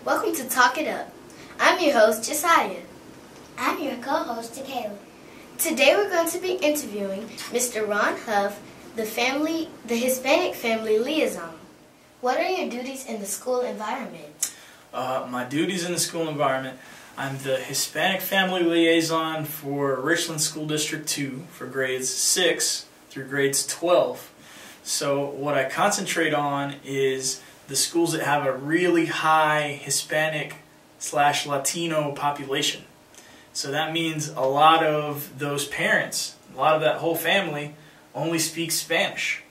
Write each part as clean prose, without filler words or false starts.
Welcome to Talk It Up. I'm your host, Josiah. I'm your co-host, Takayla. Today we're going to be interviewing Mr. Ron Huff, the Hispanic Family Liaison. What are your duties in the school environment? My duties in the school environment, I'm the Hispanic Family Liaison for Richland School District 2 for grades 6 through grades 12. So what I concentrate on is the schools that have a really high Hispanic/Latino population. So that means a lot of those parents, a lot of that whole family only speaks Spanish.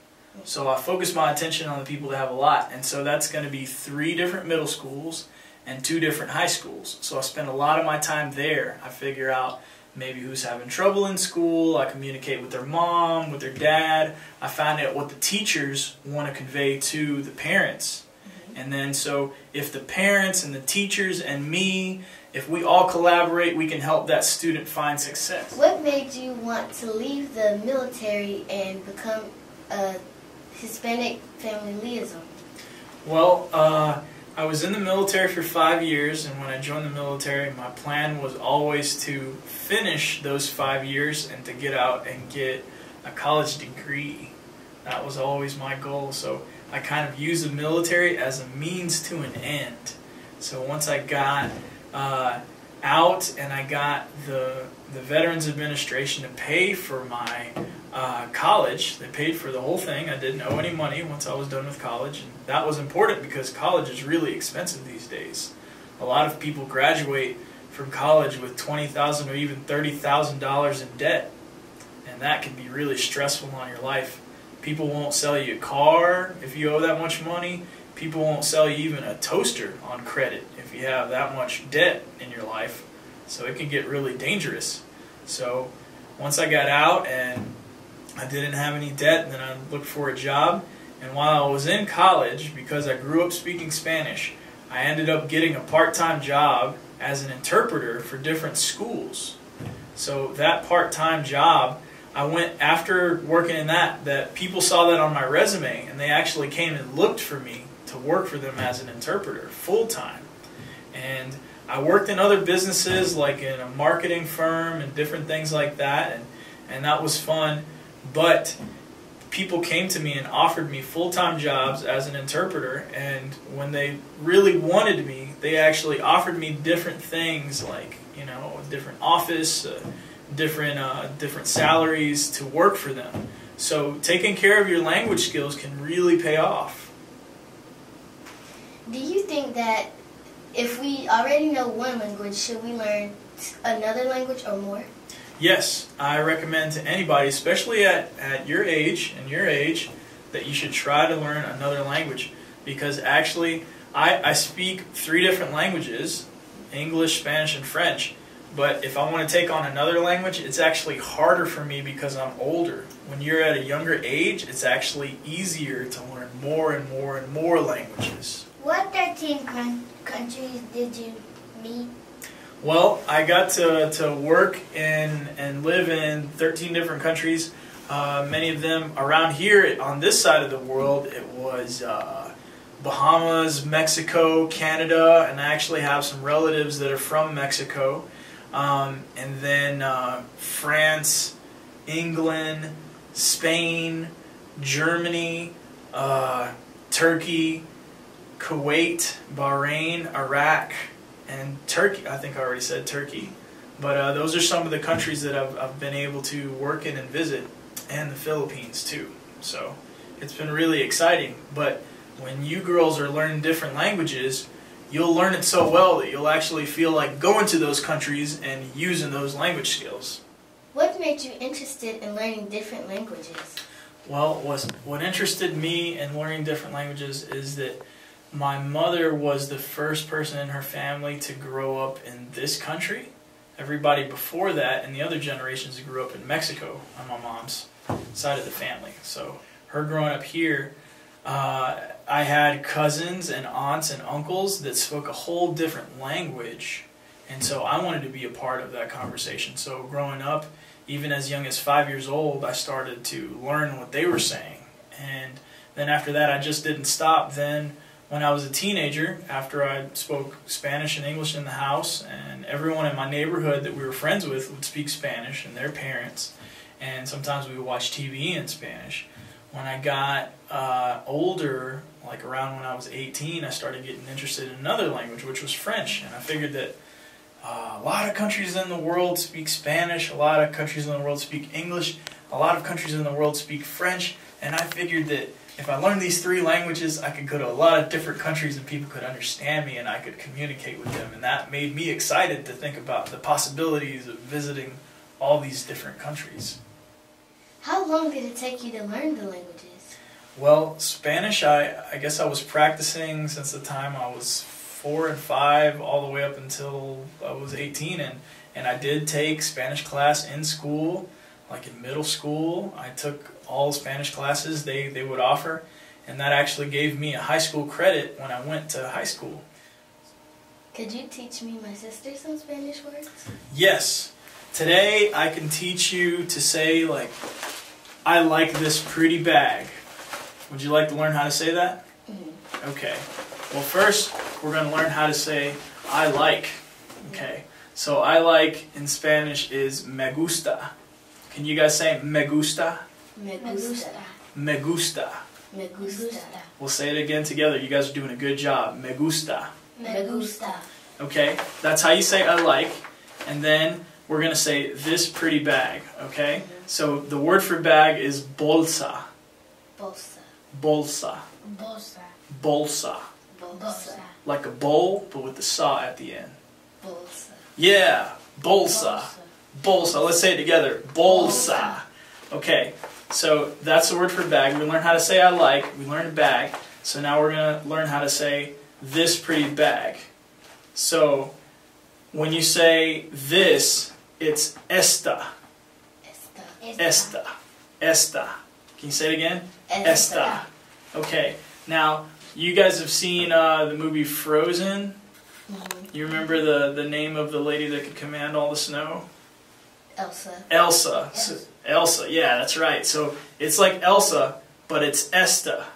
So I focus my attention on the people that have a lot. And so that's going to be 3 different middle schools and 2 different high schools. So I spend a lot of my time there. I figure out maybe who's having trouble in school. I communicate with their mom, with their dad. I find out what the teachers want to convey to the parents. And then so if the parents and the teachers and me, if we all collaborate, we can help that student find success. What made you want to leave the military and become a Hispanic Family Liaison? Well, I was in the military for 5 years, and when I joined the military, my plan was always to finish those 5 years and to get out and get a college degree. That was always my goal, so I kind of used the military as a means to an end. So once I got out and I got the Veterans Administration to pay for my college. They paid for the whole thing. I didn't owe any money once I was done with college. And that was important because college is really expensive these days. A lot of people graduate from college with $20,000 or even $30,000 in debt. And that can be really stressful on your life. People won't sell you a car if you owe that much money. People won't sell you even a toaster on credit if you have that much debt in your life. So it can get really dangerous. So once I got out and I didn't have any debt, then I looked for a job. And while I was in college, because I grew up speaking Spanish, I ended up getting a part-time job as an interpreter for different schools. So that part-time job, I went after working in that people saw that on my resume, and they actually came and looked for me to work for them as an interpreter full-time. And I worked in other businesses, like in a marketing firm and different things like that, and that was fun. But people came to me and offered me full-time jobs as an interpreter, and when they really wanted me, they actually offered me different things, like, you know, a different office, different salaries to work for them. So taking care of your language skills can really pay off. Do you think that if we already know one language, should we learn another language or more? Yes, I recommend to anybody, especially at your age that you should try to learn another language, because actually I speak 3 different languages, English, Spanish, and French. But if I want to take on another language, it's actually harder for me because I'm older. When you're at a younger age, it's actually easier to learn more and more and more languages. What 13 countries did you meet? Well, I got to work in and live in 13 different countries. Many of them around here on this side of the world. It was Bahamas, Mexico, Canada, and I actually have some relatives that are from Mexico. And then France, England, Spain, Germany, Turkey, Kuwait, Bahrain, Iraq, and Turkey. I think I already said Turkey. But those are some of the countries that I've been able to work in and visit, and the Philippines too. So it's been really exciting. But when you girls are learning different languages, you'll learn it so well that you'll actually feel like going to those countries and using those language skills. What made you interested in learning different languages? Well, what interested me in learning different languages is that my mother was the first person in her family to grow up in this country. Everybody before that and the other generations grew up in Mexico on my mom's side of the family. So her growing up here, I had cousins and aunts and uncles that spoke a whole different language, and so I wanted to be a part of that conversation. So growing up, even as young as 5 years old, I started to learn what they were saying, and then after that I just didn't stop. Then when I was a teenager, after I spoke Spanish and English in the house, and everyone in my neighborhood that we were friends with would speak Spanish, and their parents, and sometimes we would watch TV in Spanish. When I got older, like around when I was 18, I started getting interested in another language, which was French, and I figured that a lot of countries in the world speak Spanish, a lot of countries in the world speak English, a lot of countries in the world speak French, and I figured that if I learned these 3 languages, I could go to a lot of different countries and people could understand me and I could communicate with them. And that made me excited to think about the possibilities of visiting all these different countries. How long did it take you to learn the languages? Well, Spanish, I guess I was practicing since the time I was 4 and 5 all the way up until I was 18. And I did take Spanish class in school. Like in middle school, I took all Spanish classes they would offer, and that actually gave me a high school credit when I went to high school. Could you teach me my sister some Spanish words? Yes. Today I can teach you to say, like, I like this pretty bag. Would you like to learn how to say that? Mm-hmm. Okay. Well, first we're going to learn how to say I like. Okay. So I like in Spanish is me gusta. Can you guys say me gusta? Me gusta. Me gusta. Me gusta. We'll say it again together. You guys are doing a good job. Me gusta. Me gusta. Okay, that's how you say I like. And then we're going to say this pretty bag. Okay? So the word for bag is bolsa. Bolsa. Bolsa. Bolsa. Bolsa. Bolsa. Like a bowl, but with the sa at the end. Bolsa. Yeah, bolsa. Bolsa. Let's say it together. Bolsa. Okay, so that's the word for bag. We learned how to say I like. We learned bag. So now we're going to learn how to say this pretty bag. So when you say this, it's esta. Esta. Esta. Can you say it again? Esta. Okay, now you guys have seen the movie Frozen. You remember the name of the lady that could command all the snow? Elsa. Elsa. So, Elsa, yeah, that's right. So it's like Elsa, but it's Esta.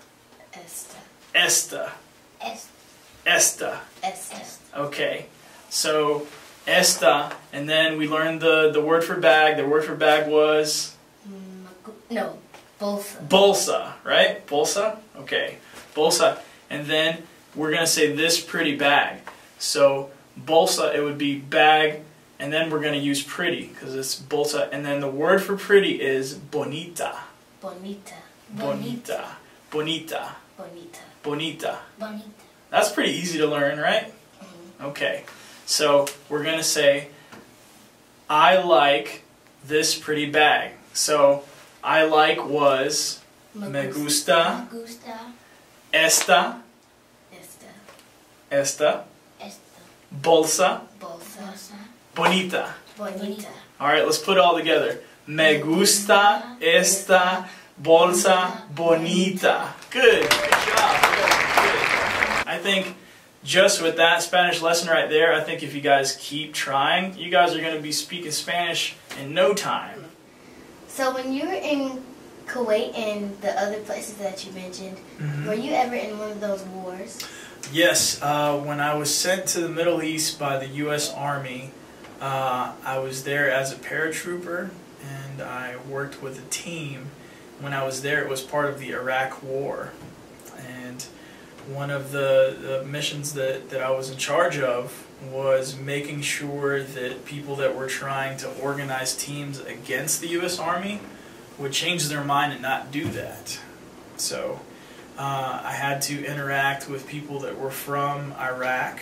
Esta. Esta. Esta. Esta. Okay. So Esta, and then we learned the word for bag. The word for bag was? No, bolsa. Bolsa, right? Bolsa? Okay. Bolsa. And then we're going to say this pretty bag. So bolsa, it would be bag, and then we're going to use pretty because it's bolsa. And then the word for pretty is bonita. Bonita. Bonita. Bonita. Bonita. Bonita. Bonita. That's pretty easy to learn, right? Okay. So we're going to say, I like this pretty bag. So I like was me gusta, Me gusta. esta, Esta. esta, Esta. bolsa, Bolsa. Bolsa. bonita. Bonita. All right, let's put it all together. Me gusta esta bolsa bonita. Good. Good job. Good. I think just with that Spanish lesson right there, I think if you guys keep trying, you guys are going to be speaking Spanish in no time. So when you were in Kuwait and the other places that you mentioned, were you ever in one of those wars? Yes, when I was sent to the Middle East by the U.S. Army, I was there as a paratrooper, and I worked with a team. When I was there, it was part of the Iraq War. And one of the missions that I was in charge of was making sure that people that were trying to organize teams against the U.S. Army would change their mind and not do that. So I had to interact with people that were from Iraq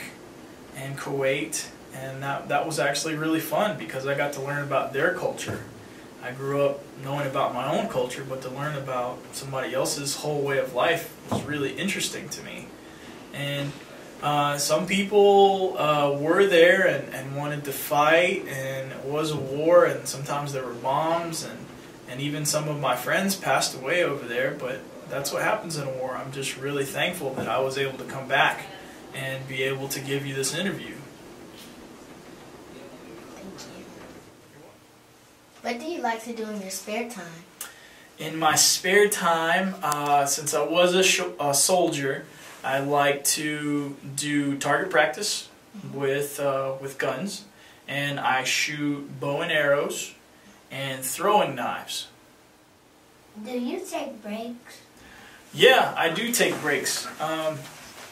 and Kuwait, and that was actually really fun because I got to learn about their culture. I grew up knowing about my own culture, but to learn about somebody else's whole way of life was really interesting to me. And some people were there and wanted to fight, and it was a war, and sometimes there were bombs, and even some of my friends passed away over there, but that's what happens in a war. I'm just really thankful that I was able to come back and be able to give you this interview. Thank you. What do you like to do in your spare time? In my spare time, since I was a soldier, I like to do target practice with guns, and I shoot bow and arrows and throwing knives. Do you take breaks? Yeah, I do take breaks.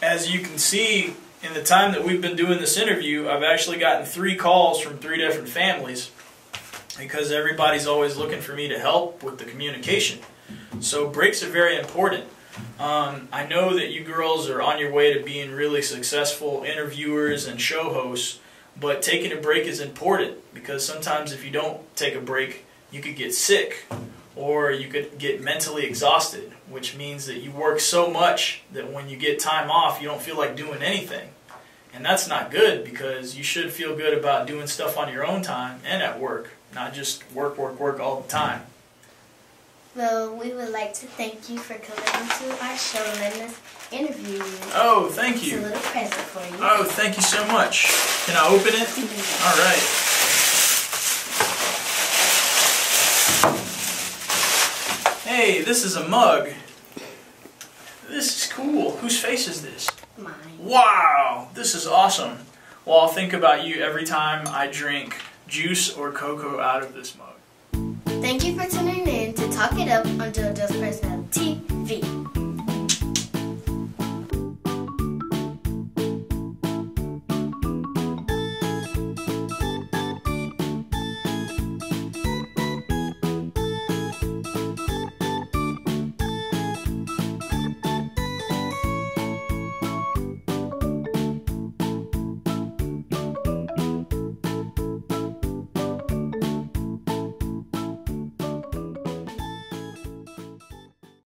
As you can see, in the time that we've been doing this interview, I've actually gotten 3 calls from 3 different families because everybody's always looking for me to help with the communication. So breaks are very important. I know that you girls are on your way to being really successful interviewers and show hosts, but taking a break is important because sometimes if you don't take a break, you could get sick or you could get mentally exhausted, which means that you work so much that when you get time off, you don't feel like doing anything. And that's not good because you should feel good about doing stuff on your own time and at work, not just work, work, work all the time. Well, we would like to thank you for coming to our show and letting us interview you. Oh, thank you. It's a little present for you. Oh, thank you so much. Can I open it? All right. Hey, this is a mug. This is cool. Whose face is this? Mine. Wow, this is awesome. Well, I'll think about you every time I drink juice or cocoa out of this mug. Thank you for tuning in to Talk It Up on JoJo's